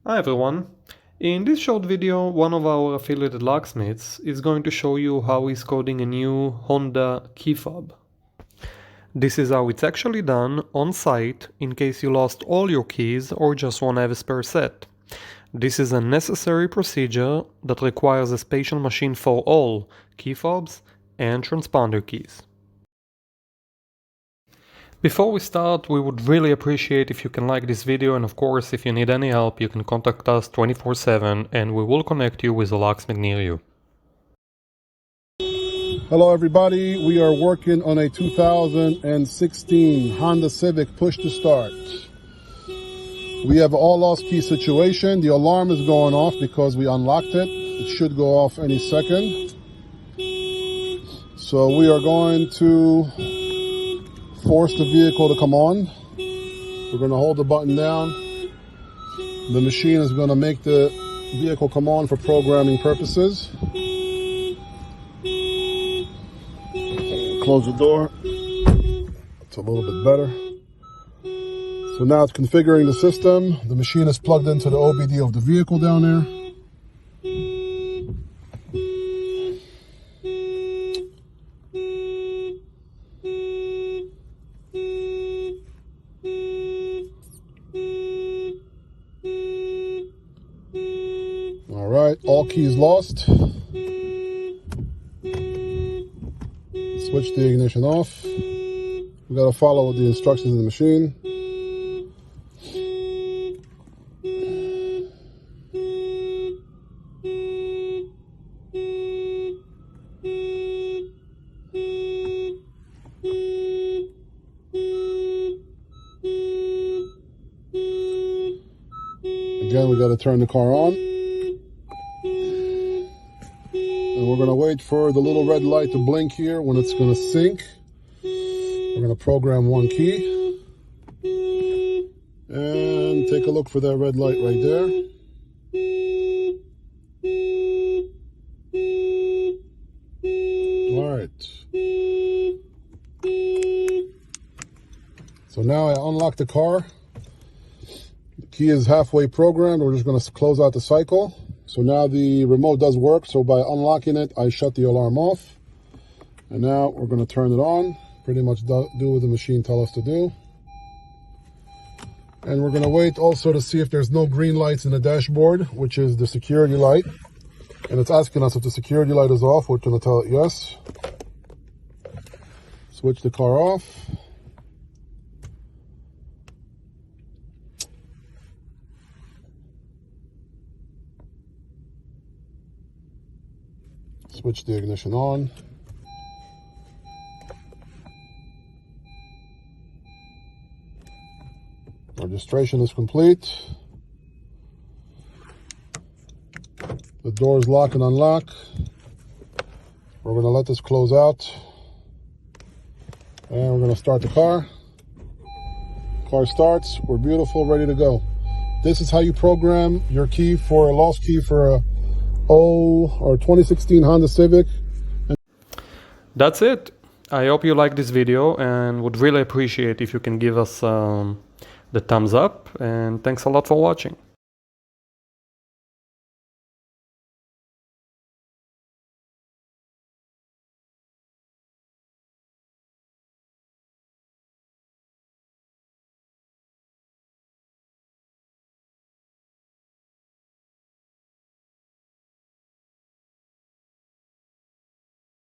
Hi everyone! In this short video, one of our affiliated locksmiths is going to show you how he's coding a new Honda key fob. This is how it's actually done on site in case you lost all your keys or just want to have a spare set. This is a necessary procedure that requires a special machine for all key fobs and transponder keys. Before we start, we would really appreciate if you can like this video, and of course if you need any help you can contact us 24/7 and we will connect you with a locksmith near you. Hello everybody, we are working on a 2016 Honda Civic push to start. We have an all lost key situation. The alarm is going off because we unlocked it. It should go off any second. So we are going to force the vehicle to come on. We're going to hold the button down. The machine is going to make the vehicle come on for programming purposes. Close the door. It's a little bit better. So now it's configuring the system. The machine is plugged into the OBD of the vehicle down there. All right, all keys lost. Switch the ignition off. We got to follow the instructions in the machine. Again, we got to turn the car on. And we're going to wait for the little red light to blink here when it's going to sync. We're going to program one key. And take a look for that red light right there. All right. So now I unlock the car. The key is halfway programmed. We're just going to close out the cycle. So now the remote does work. So by unlocking it, I shut the alarm off. And now we're going to turn it on. Pretty much do what the machine tells us to do. And we're going to wait also to see if there's no green lights in the dashboard, which is the security light. And it's asking us if the security light is off. We're going to tell it yes. Switch the car off. Switch the ignition on. Registration is complete. The doors lock and unlock. We're going to let this close out. And we're going to start the car. Car starts. We're beautiful, ready to go. This is how you program your key for a lost key for a 2016 Honda Civic. That's it! I hope you liked this video and would really appreciate if you can give us the thumbs up, and thanks a lot for watching.